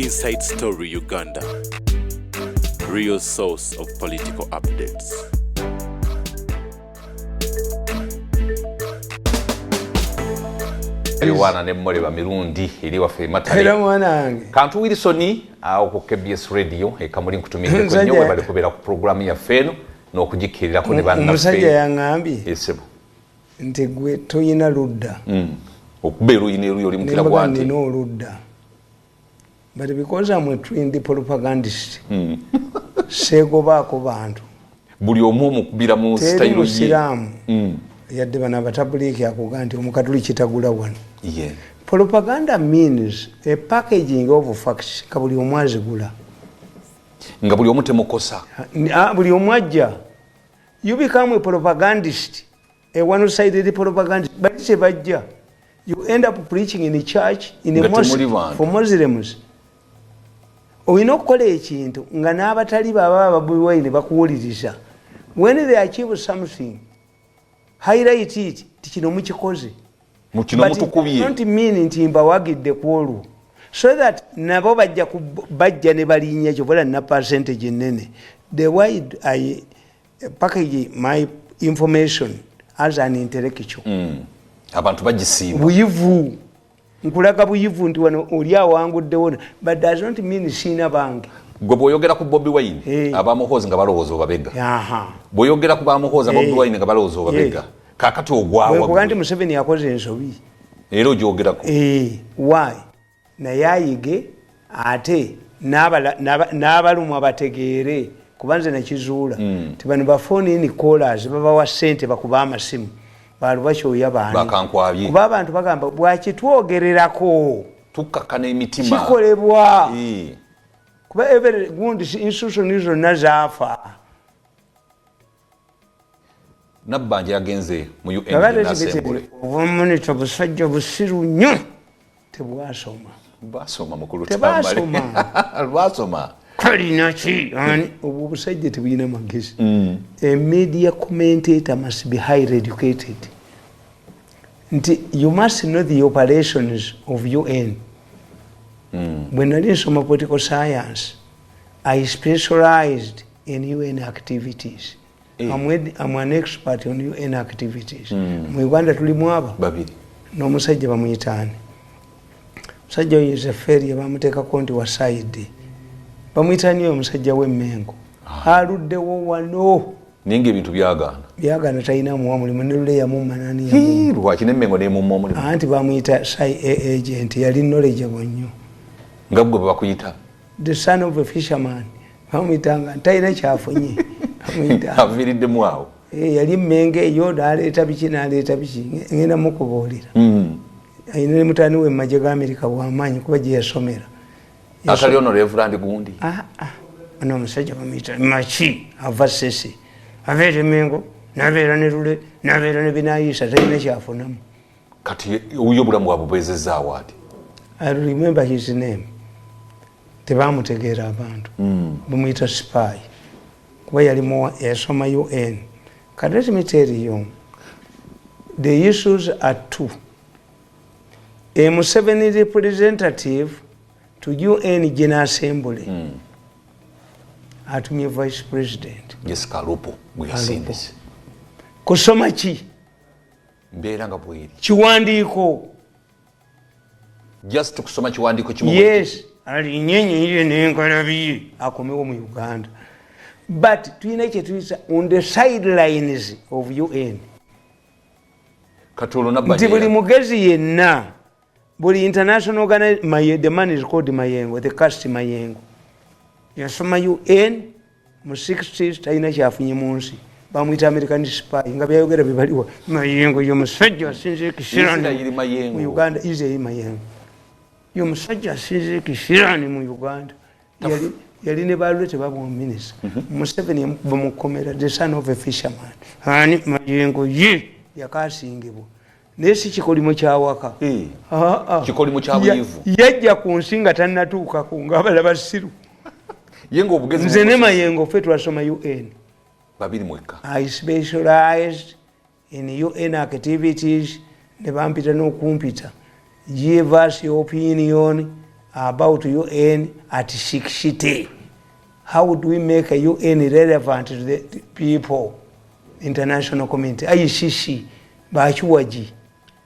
Inside Story Uganda, real source of political updates. Wana ne mmole ba Mirundi eri wafe matale. Era mwanange. Kantu Wilsoni ku KBS radio ekamuli nkutumire ko nyowe bali kubera ku program ya feno n'okugikirira ko ne banna. Omusajja yangambye. Esebo. Nti gwe toyina ludda. Okubeera yine oli mukira gwante. No ludda. But because I'm a twin the propagandist. Segobaako bantu. Buli omu mukubira mu style ye. Yadde bana batabuliki akuga nti omukatuli kitagula wano. Yeah. Propaganda means a packaging of facts kabuli omwazi gula. Nga buli omu temukosa. Buli omwajja. You become a propagandist. A one-sided propagandist. But it's a bajja. You end up preaching in a church, in a mosque for Muslims. Oyina okukola ekintu nga n'abatali baba babuwaine bakuwuliriza. When they achieve something, highlight it, tikino mukikoze. Mukino mutukubye. Don't mean nti mbawagidde kwolwo. So that nabo bajja ne balinnya kyobola na percentage nene. The way I package my information as an intellectual. Abantu bagisimba. Buyivu. Nkulaga buyivu nti wano oli awangudde wona. But does not mean sina bange. Gwe boyogera ku Bobi Wine abamuhozi nga balowooza obabega. Boyogera ku bamuhozi Bobi Wine nga balowooza obabega. Kakati ogwawa. Bwe kuganti Museveni yakoze ensobi. Era ogyogerako. Why? Naye ayige ate n'abalumu abategeere kubanze nakizuula. Tibano bafoni ini callers babawa ssente bakuba amasimu. Balubakyoya baani. Bakankwabye. Kuba abantu bagamba bwakitwogererako. Tukkakana emitima. Kikolebwa. Kuba every gundi institution izo nazaafa. Nabbanja yagenze mu UN n'Assembly. Obumunito busajja busiru nnyo tebwasoma. Basoma mukulu Tamale. Basoma. Kalina ki obu busajja tebuyina magezi. A media commentator must be highly educated. You must know the operations of UN. When I did some political science, I specialized in UN activities. I'm an expert on UN activities. Mu Uganda tulimu aba babiri n'omusajja bamuyitaani. Musajja oyo is a ferry bamuteeka konti wa side. Bamuyitaani oyo musajja w'emmengo. Aluddewo wano. Ninge ebintu byagaana talina muwa mulimu ne lule yamumanani yamu. Lwaki n'emmengo n'emumma omulimu. Anti bamuyita agent yali knowledgeable nnyo. Nga gwe bakuyita. The son of a fisherman. Bamuyitanga talina kyafunye. Aviriddemu awo. Yali mmenge eyo n'aleeta biki n'aleeta biki ngenda mukubuulira. Ayina ne mutaani we mmaje ga Amerika bw'amaanyi kuba gye yasomera. Atali ono Reverend gundi. Ono omusajja bamuyita Machi ava Sese. Aveera emmengo n'abeera ne lule n'abeera ne binaayisa talina kyafunamu. Kati oyo obulamu bwabwe bwezezaawo ati. I remember his name. Tebamutegeera abantu. Bamuyita spy. Kuba yali yasoma UN. But let me tell you, the issues are two. A Museveni representative to UN General Assembly. Atumye vice president. Yes, Kalupo. We have seen this. Kusoma ki? Mbeera nga bweri. Kiwandiiko. Just kusoma kiwandiiko kimu. Yes. Ali nyenye n'enkalabiye akomewo mu Uganda. But tuyina kyetuyisa on the sidelines of UN. Katolo nabba. Nti buli mugezi yenna, buli international organization, the man is called Mayengo, the cast Mayengo. Yasoma UN mu 60s talina kyafunye mu nsi. Bamuyita American spy nga byayogera bibaliwa. Mayengo y'omusajja asinze ekisirani mu Uganda. Israel Mayengo. Y'omusajja asinze ekisirani mu Uganda. Yali ne balwe tebabwa minisita. Museveni bamukomera the son of a fisherman. Ani Mayengo ye yakasingibwa. Nesi kikolimo kyawaka. Kikolimo kyabuyivu. Yajja ku nsi nga tannatuuka ku ngabala basiru. Yengo obugezi. Nze ne Mayengo ffe twasoma UN. Babiri mweka. I specialized in UN activities ne bampita n'okumpita. Give us your opinion about UN at 60. How do we make a UN relevant to the people, international community? ICC, bachuwaji.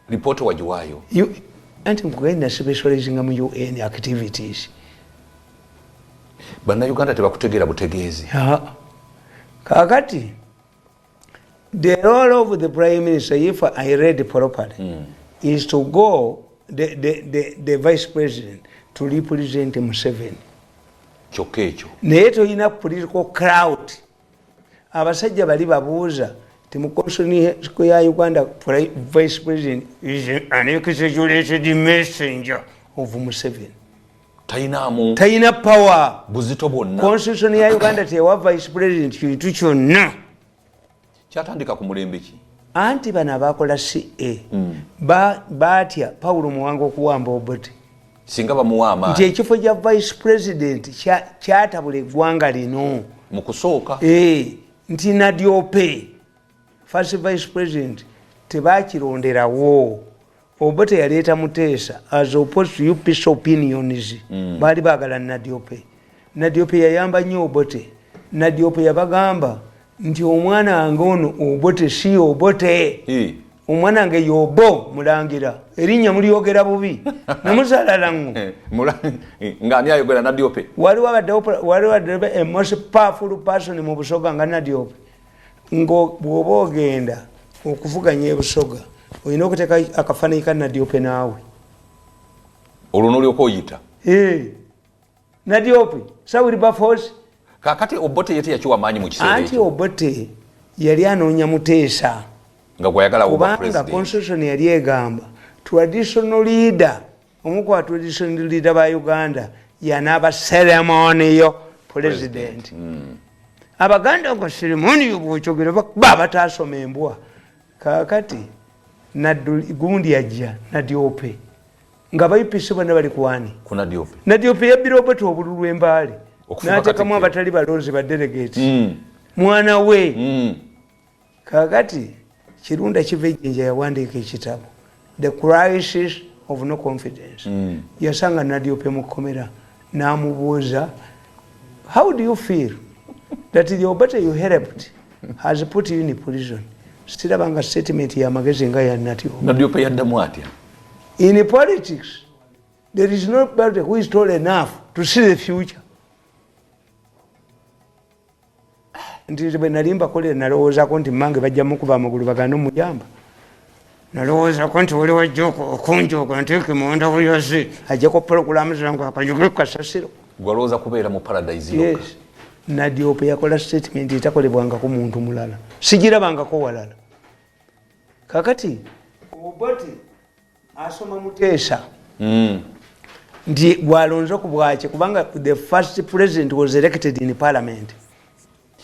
Report wajiwayo. Anti-Muganda specializing in UN activities. Bana Uganda tebakutegera butegeezi. Kakati, the role of the Prime Minister, if I read properly, is to go, the Vice President, to represent Museveni. Chokecho. Neto ina political crowd. Abasajja bali babuuza timukonsoni ya Uganda Vice President is an exaggerated messenger of Museveni. Taina power. Buzito bonna. Constitution ya Uganda tewa Vice President kintu kyonna. Kyatandika ku mulembe ki? Anti bana bakola CA. Batya Paulo Muwango okuwamba Obote. Singa bamuwama. Nti ekifo kya Vice President kyatabula eggwanga lino. Mu kusooka. Nti Nadiope First Vice President tebakironderawo. Obote yaleeta Muteesa as opposed to UPC opinions. Baali baagala Nadiope. Nadiope yayamba nnyo Obote. Nadiope yabagamba nti omwana wange ono Obote si Obote. Omwana wange Yobo Mulangira. Erinnya mulyogera bubi. Namusalala ngo. Ngani ayogera Nadiope. Waliwo abadde a most powerful person mu Busoga nga Nadiope. Ngo bw'oba ogenda okuvuganya e Busoga olina okuteeka akafaananyi ka Nadiope naawe. Olwo n'olyoka oyita. Nadiope Sawiri Bafosi. Kakati Obote yete yakiwa maanyi mu kiseera ekyo. Anti Obote yali anoonya Muteesa. Nga gwayagala oba president. Kubanga constitution yali egamba traditional leader, omu ku traditional leader ba Uganda yanaaba ceremonial president. Abaganda ngo ceremonial bw'okyogera baba bataasoma embwa. Kakati gundi ajja Nadiope nga bayipise bonna bali kuwani ku Nadiope. Nadiope yabbira Obote obululu embaale n'ateekamu abatali balonzi ba delegate mwana we. Kakati Kirunda Kivejjinja yawandiika ekitabo The Crisis of No Confidence. Yasanga Nadiope mu kkomera n'amubuuza, how do you feel that the Obote you helped has put you in prison? Sirabanga statement ya magezi nga ya Nadiope. Nadiope yaddamu atya? In politics, there is nobody who is tall enough to see the future. Nti bwe nali mbakolera nalowoozaako nti mmange bajja mukuba amagulu baganda omuyamba. Nalowoozaako nti wali wajja okunjooga nteeke munda buyozi ajjako pulogulaamu zange akanyuge ku kasasiro. Gwalowooza kubeera mu paradise yokka. Yes. Nadiope yakola statement etakolebwangako muntu mulala. Sigirabangako walala. Kakati Obote asoma Muteesa. Nti gwalonze ku bwaki kubanga the first president was elected in parliament.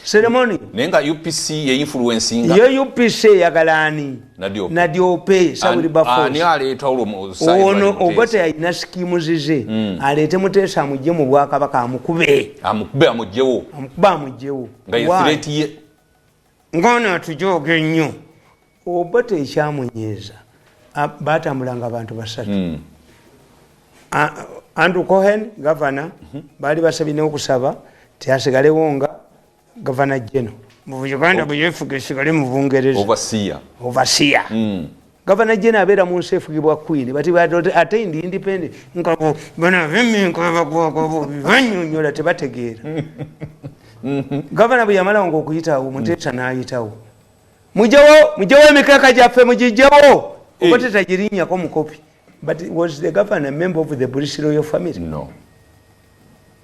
Ceremony. Nenga UPC ye influencing. Yo UPC yagalani. Nadiope Sawiri Bafosi. Ani aleeta olwo side. Ono Obote ayina skimu zize. Aleete Muteesa amugye mu Bwakabaka amukube. Amugyewo. Amugyewo. Nga threat ye. Ngono atujooga ennyo. Obote ekyamunyeeza. Baatambulanga abantu basatu. Andrew Cohen, governor, baali basabine okusaba teyasigalewo nga Governor General. Mu Uganda bwe yefuga esigale mu Bungereza. Overseer. Governor General abeera mu nsi efugibwa Queen, bati attained independent. Nga bana bemmenka bagwako banyonyola tebategeera. Governor bwe yamala nga okuyitawo Muteesa n'ayitawo. Mujewo emikeeka gyaffe mugijjewo. Obote tagirinnyako mukopi. But was the governor a member of the British royal family? No.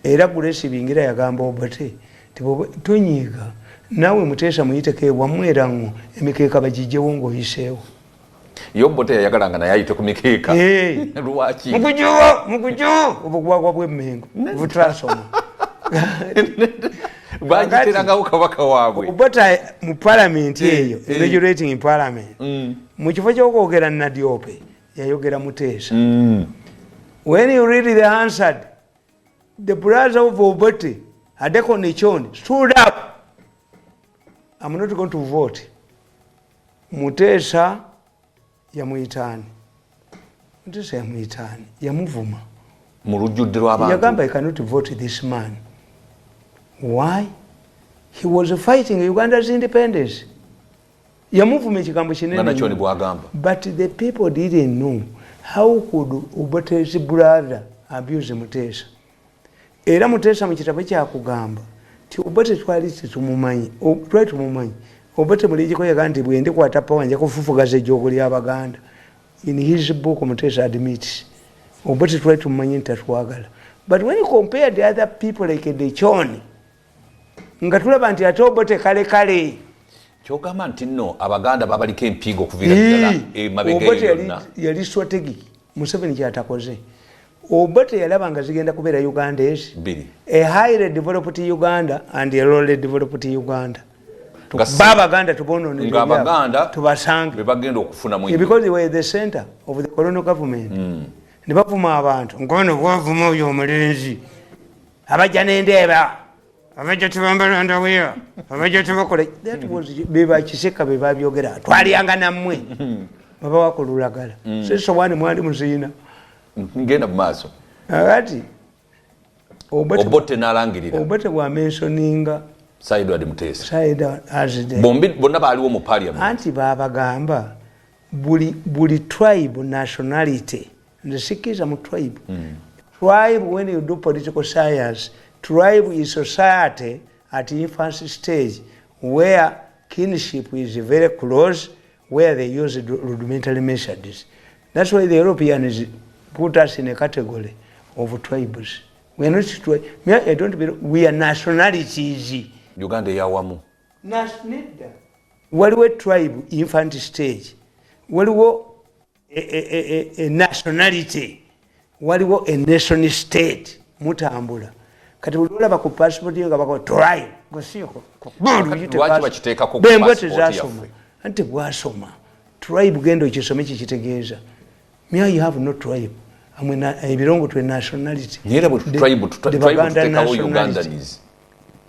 Era Grace Bingira yagamba Obote tonyiiga naawe Muteesa muyiteko ewamwerango emikeeka bagijjewo ng'oyiseewo. Yo Obote yayagalanga naye ayite ku mikeeka. Lwaki? Mugujo obugwagwa bw'emmengo butransoma. Bagiterangawo kabaka waabwe. Obote mu parliament eyo inaugurating in parliament mu kifo ky'okwogera Nadiope yayogera Muteesa. When you read the answered, the brother of Obote Adeko Nichoni stood up. I'm not going to vote. Muteesa yamuitani. Muteesa yamuitani. Yamuvuma. Murujudde lw'abantu. Yagamba I cannot vote this man. Why? He was fighting Uganda's independence. Yamuvuma ekigambo kinene. But the people didn't know how could Obote's brother abuse Mutesa. Era Mutesa mu kitabo kyakugamba ti Obote twali tumumanyi. Twali tumumanyi. Obote mulijiko yagamba nti bwe ndikwata power nja kufufugaza ejjogo ly'Abaganda. In his book Mutesa admits Obote twali tumumanyi nti tatwagala. But when you compare the other people like Dechoni nga tulaba nti ate Obote kale kyogamba nti nno Abaganda babaliko empigo okuviira ddala emabega eyo yonna. Yali strategic. Museveni kyatakoze. Obote yalaba nga zigenda kubeera Uganda a highly developed Uganda and a lowly developed Uganda. Babaganda tubonoonera Abaganda tubasange bebagenda okufuna mu because they were the center of the colonial government. Ne bavuma abantu ngono bwavuma oyo omulenzi abajja n'endeeba abajja tebambala ndawira abajja tebakola. That was beba kiseka beba byogera twaliyanga nammwe baba wakolulagala so wani mwali muziina ngenda mu maaso agati Obote n'alangirira Obote bwa mentioninga Edward Mutesa bombi bonna baaliwo mu parliament anti babagamba buli tribe nationality nzikiza mu tribe. Tribe, when you do political science, tribe is society at infancy stage where kinship is very close, where they use rudimentary methods. That's why the Europeans put us in a category of tribes. We are not tribes. I don't believe we are nationalities. Uganda yawamu. Waliwo tribe infant stage. Waliwo a nationality. Waliwo a nation state. Mutambula. Kati ulolaba ku passport nga bako tribe. Gosiyoko. Lwaki bakiteeka ku passport yaffe? Anti bwasoma. Tribe gendo kisome kitegeeza. Me I have no tribe. Ebirongo to a nationality. Nyera bu tribe tutekawo Ugandans.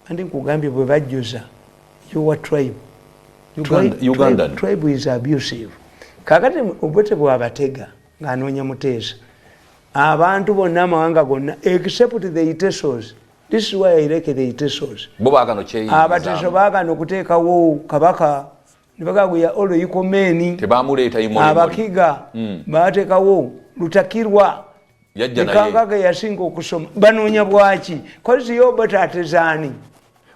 Andi nkugambye bwe bajjuza your tribe. Ugandan. Tribe is abusive. Kakati Obote bw'abatega ng'anoonya Mutesa. Abantu bonna amawanga gonna except the Itesos. This is why I like the Itesos. Bo baagano kyeyinza. Abateso baagano okuteekawo kabaka ne bagaguya olo yikomeni. Tebaamuleeta yimoni. Abakiga baateekawo Lutakirwa. Yajja naye. Kangaga yasinga okusoma. Banoonya bwaki? Kozi yo Obote atezaani.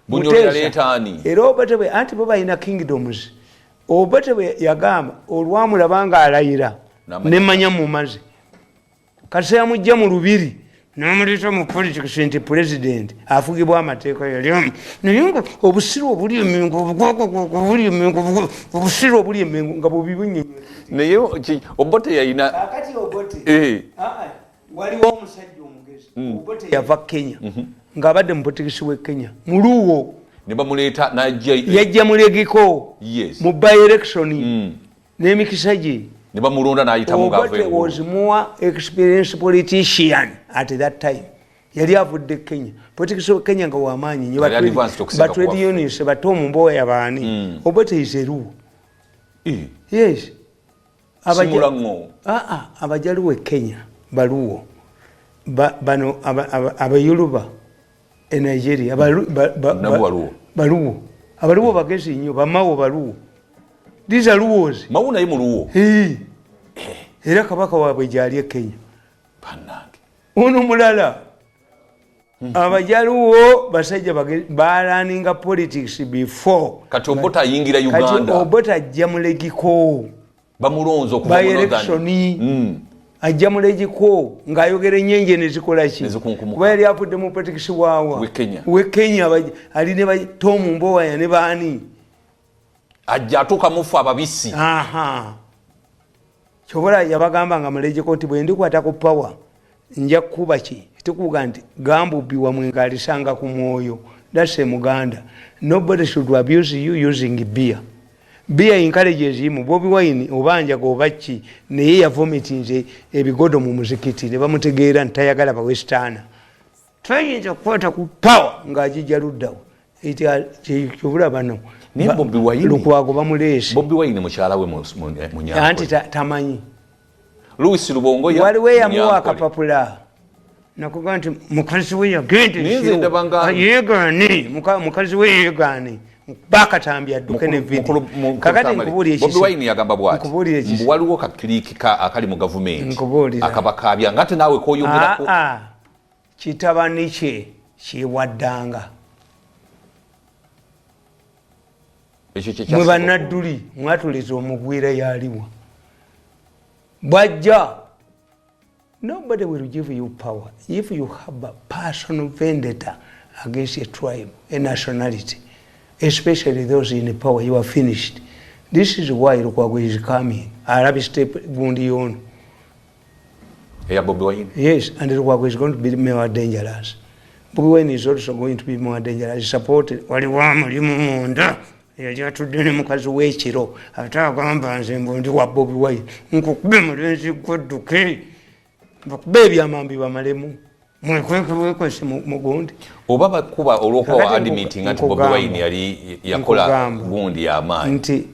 Bunyolera leetaani. Era Obote bwe anti bo balina kingdoms. Obote bwe yagamba olwamulaba nga alayira nemanya mumaze. Kase yamujja mu lubiri n'amuleeta mu politics nti president afugibwa amateeka yali naye nga obusiru obuli emengo obusiru obuli emengo nga bubibunye naye Obote yayina akati Obote waliwo omusajja omugezi Obote yava Kenya ng'abadde mu politics w'e Kenya muluwo ne bamuleeta yajja mulegiko mu by election n'emikisa gye ne bamulonda n'ayitamu Obote was more experienced politician at that time. Yali avudde Kenya. Politics of Kenya nga wamaanyi nnyo but trade unions bato mu mboya yabaani. Obote is a Luo. Yes. Abajaluwo e Kenya baluwo. Bano abayuluba e Nigeria baluwo. Abaluwo bagezi nnyo bamawo baluwo. These are Luos. Mawu naye muluwo. Era kabaka waabwe gyali e Kenya. Bannange. Ono mulala. Abajaluwo basajja baalaninga politics before. Kati Obote ayingira Uganda. Kati Obote ajja mulegiko. Bamulonze okuva mu Northern. Ajja mulegiko ng'ayogera ennyenje ne zikola ki? Kuba yali afudde mu politics waawa. We Kenya ali ne Tom Mboya ne baani. Ajja atuuka mufu ababisi. Kyobola yabagamba nga mulegeko nti bwe ndikwata ku power nja kukuba ki tikuga nti gambubbi wamwe ng'alisanga ku mwoyo. That's a Muganda. Nobody should abuse you using beer. Beer encourages him. Bobi Wine obanja goba ki naye yavomitinze ebigodo mu muzikiti ne bamutegeera nti tayagala ba western. Twayinza kukwata ku power ng'agijja luddawo. Kyobula bano Bobi Wine lukwago bamuleese. Bobi Wine mukyala we mu Anti tamanyi. Louis Lubongo waliwo yamuwa akapapula nakuga nti mukazi we yagende mukazi we yegaane bakatambya adduke ne video kakati nkubulira ekisi Bobi Wine yagamba bwati waliwo kakiriki akali mu government akabakabya ngate nawe koyogerako kitabani kye kiwaddanga mwe bannadduli mwatuliza omugwira yaliwa bwajja. Nobody will give you power if you have a personal vendetta against a tribe, a nationality, especially those in power. You are finished. This is why Lukwago is coming. Arabic step gundi on. Yeah, Bobi Wine. Yes, and Lukwago is going to be more dangerous. Bobi Wine is also going to be more dangerous. Supported. Waliwamu limunda. Yajatudde mukazi w'ekiro ate agamba nze mbundi wa Bobi Wine nkukube mulenzi gwadduke bakube ebyamambi bamalemu mwekwese mugundi oba bakuba olwokuba admitting nti Bobi Wine yali yakola gundi y'amaanyi nti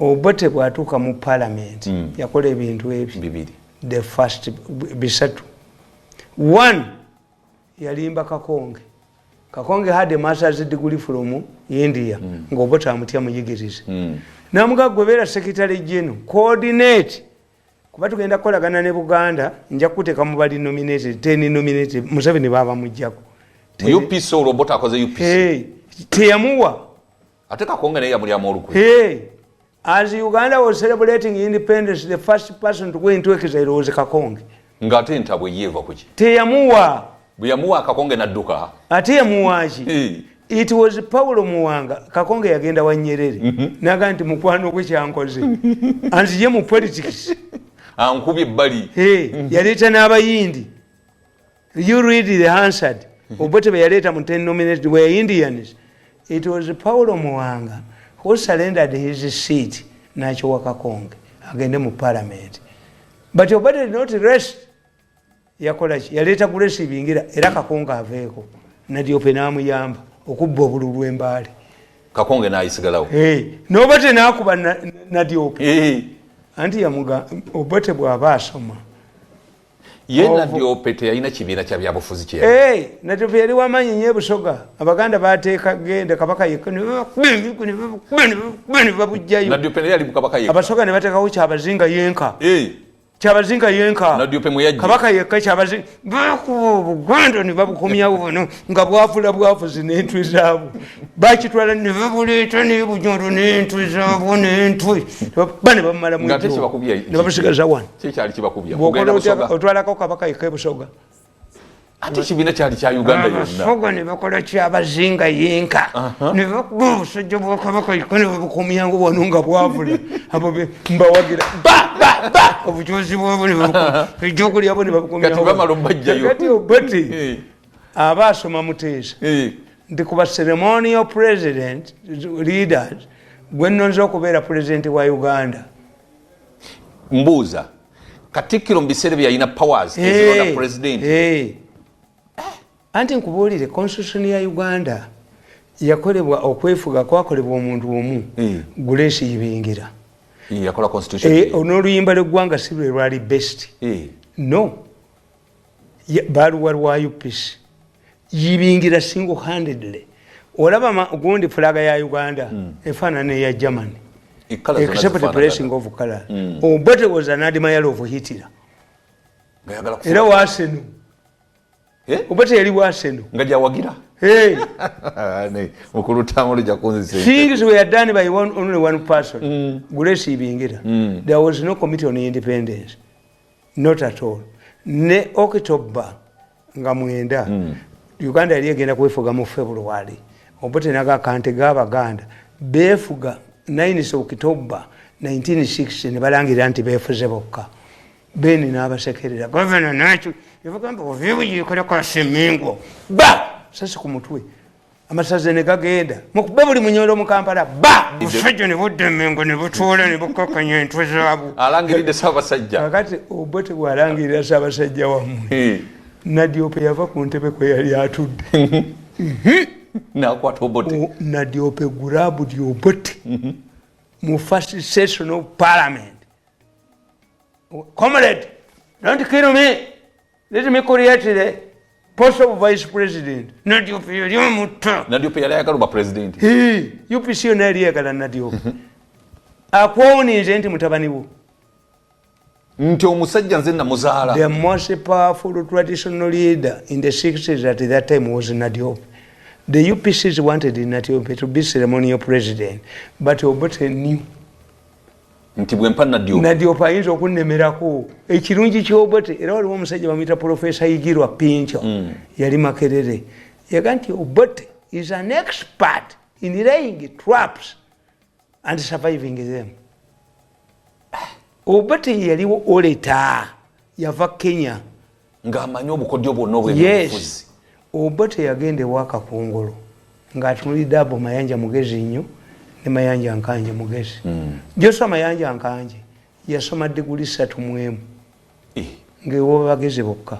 Obote bwatuuka mu parliament yakola ebintu ebyo bibiri the first bisatu. One, yalimba Kakonge had a master's degree from India. Ngobota amutya muyigirize. Namuga gobera secretary general coordinate kuba tugenda kolagana ne Buganda nja kuteeka mu bali nominated 10 nominated Museveni baba mujjako. UPC Robota akoze UPC. Teyamuwa. Ate Kakonge naye yamuli amoluku. As Uganda was celebrating independence, the first person to go into exile was Kakonge. Ngate ntabwe yeva kuki. Teyamuwa. Buyamuwa Kakonge nadduka. Ate yamuwaaki. It was Paulo Muwanga. Kakonge yagenda wa Nyerere. Naga nti mukwano gwe kyankoze. Anziye mu politics. Ankubye bali. Yaleta n'abayindi. You read the Hansard. Obote be yaleta mu 10 nominated were Indians. It was Paulo Muwanga who surrendered his seat nacho wa Kakonge agende mu parliament. But Obote did not rest. Yakola ki yaleta kulesi bingira era Kakonge aveeko nadiope namuyamba okubba obululu embaale Kakonge nayisigalawo Obote nakuba nadiope anti yamuga Obote bw'aba asoma ye nadiope teyalina kibiina kya byabufuzi kye nadiope yali wamanyi nnyo Busoga Abaganda bateeka genda Kabaka yekka ne babujjayo nadiope naye yali Kabaka yekka Abasoga ne bateekawo Kyabazinga yenka Kyabazinga yenka nadiope muyajja Kabaka yekka Kyabazinga bakuba Buganda ne babukomyawo bono nga bwafuzi n'entwe zaabo bakitwala ne babuleeta ne Bujondo n'entwe zaabo n'entwe bane bamala mu ngate kibakubya ne babusigaza wano kyali kibakubya kugenda Busoga otwalako Kabaka yekka Busoga ate kibiina kyali kya Uganda yonna Busoga ne bakola Kyabazinga yenka ne bakuba obusajja bwa Kabaka yekka ne babukomyawo bono nga bwavula abo mbawagira obujozi bwabo ne babukomya ejokulya abo ne babukomyawo kati bamala ombajjayo kati Obote aba asoma muteesa nti kuba ceremonial president leaders gwe nnonze okubeera president wa Uganda mbuuza Katikkiro mu biseera bye yalina powers ezirona president anti nkubuulire constitution ya Uganda yakolebwa okwefuga kwakolebwa omuntu omu Grace Ibingira yakola constitution n'oluyimba lw'eggwanga si lwe lwali best no baluwa lwa UPC Ibingira single handedly olaba gundi flaga ya Uganda efaanana eya Germany except the placing of color Obote was an admirer of Hitler era wasenu Obote yali wasenu nga jawagira mukulu Tamale jakunze things were done by only one person Grace Ibingira there was no committee on independence not at all ne October nga mwenda Uganda yali egenda kwefuga mu February Obote naga kante g'Abaganda beefuga 9 October 1960 ne balangira nti beefuze bokka Beni n'Abasekerede governor nacho yavugamba ovyebuyikola kwa Semingo sasa ku mutwe amasaze ne gagenda mukube buli munyolo mu Kampala busajja ne budde Mengo ne butuula ne bukakanya entwe zaabo alangiridde Ssaabasajja kakati Obote bw'alangirira Ssaabasajja wammwe Nadiope yava ku ntebe kwe yali atudde nakwata Obote Nadiope gurabu di Obote mu first session of parliament comrade don't kill me let me create post of vice president Nadiope yali omutta Nadiope yali ayagala ba president UPC yonna yali ayagala Nadiope akwonize nti mutabani wo nti omusajja nze namuzaala. The most powerful traditional leader in the 60s at that time was Nadiope. The UPCs wanted Nadiope to be ceremonial president, but Obote knew nti bwempa Nadiope ayinza okunnemerako ekirungi ky'Obote era waliwo omusajja bamuyita Professor Igirwa Pincho yali Makerere yaga nti Obote is an expert in laying traps and surviving them. Obote yaliwo oleta yava Kenya ng'amanyi obukodyo bwonna obw'ebyobufuzi. Yes, Obote yagenda waka Kongolo ng'atunulidde abo Mayanja mugezi nnyo ne Mayanja Nkanje mugezi. Gy'osoma Mayanja Nkanje yasoma diguli 3 mu emu ng'ewo bagezi bokka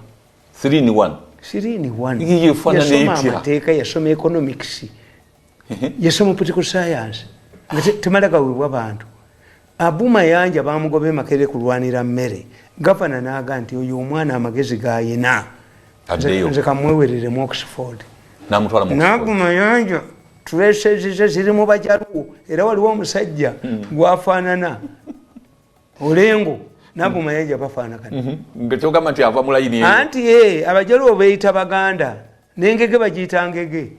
3 in 1 yasoma amateeka yasoma economics yasoma political science temala gaweebwa bantu. Abu Mayanja bamugobe Makerere kulwanira mmere gavana n'aga nti oyo omwana amagezi gayina nze kamwewerere mu Oxford n'amutwala mu Abu Mayanja traces ziri mu bajaluwo era waliwo omusajja gwafaanana Olengo n'Abu Mayanja bafaanagana ng'ekyogamba nti ava mu layini anti abajaluwo beeyita Baganda n'engege bagiyita ngege.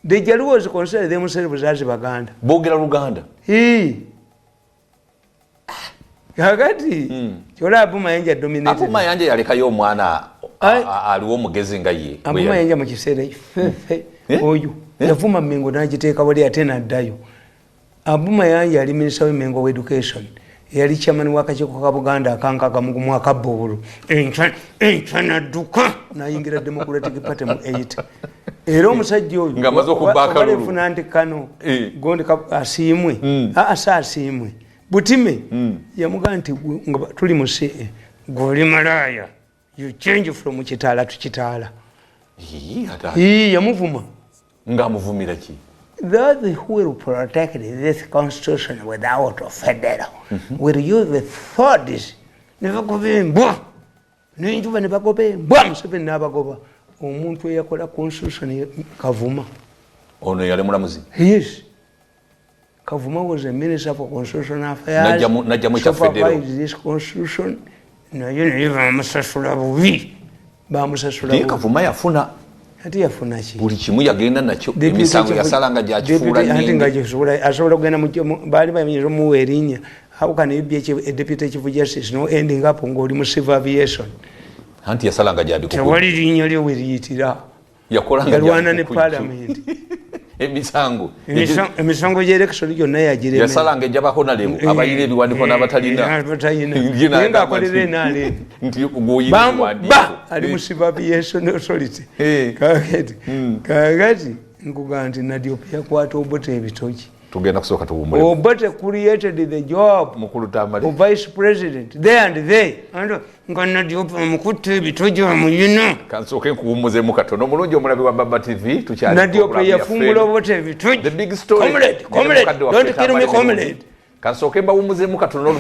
The Jaluos consider themselves as Baganda. boogera Luganda. Kakati kyola Abu Mayanja dominated. Abu Mayanja yalekayo omwana aliwo omugezi nga ye. Abu Mayanja mu kiseera oyo yavuma Mengo n'agiteeka wali ate n'addayo. Abu Mayanja yali minisita w'Emengo w'education yali chairman w'akakiiko ka Buganda akankaga mu mwaka Bbobolo enkya n'adduka n'ayingira Democratic Party mu 8. Era omusajja oyo ng'amaze okubba akalulu balefuna nti kano gondi asiimwe asa asiimwe Butime yamuga nti tuli mu goli malaya you change from kitala to kitala yamuvuma ng'amuvumira ki those who will protect this constitution without a federal will use the thoughts never go mbwa n'enjuba ne bagobe mbwa Museveni n'abagoba omuntu eyakola constitution Kavuma ono yali mulamuzi. Yes, Kavuma was a minister for constitutional affairs. Najjamu cha federal this constitution naye naye bamusasula bubi bamusasula bubi. Kavuma yafuna ati yafuna ki buli kimu yagenda nakyo emisango yasalanga gyakifuula nini ati nga gyakifuula asobola kugenda baali bayinza omuwa erinnya how can you be a deputy chief justice no ending up ng'oli mu civil aviation anti yasalanga gyabikuku tewali linnya lyo we liyitira yakolanga yalwana ne parliament emisango gy'election gyonna yagirema yasalanga ejjabako nalebu abayira ebiwandiiko n'abatalina naye ng'akolera enaale nti gwoyina ebiwandiiko ali mu civil aviation authority kakati nkuga nti Nadiope yakwata Obote ebitoki tugenda kusooka tuwummule Obote created the job mukulu Tamale of vice president there and there nga Nadiope amukutta ebitoki amuyina kansooke nkuwummuzeemu katono omulungi omulabi wa Baba TV tukyali Nadiope yafungula Obote ebitoki the big story comrade don't kill me comrade kansooke mbawummuzeemu katono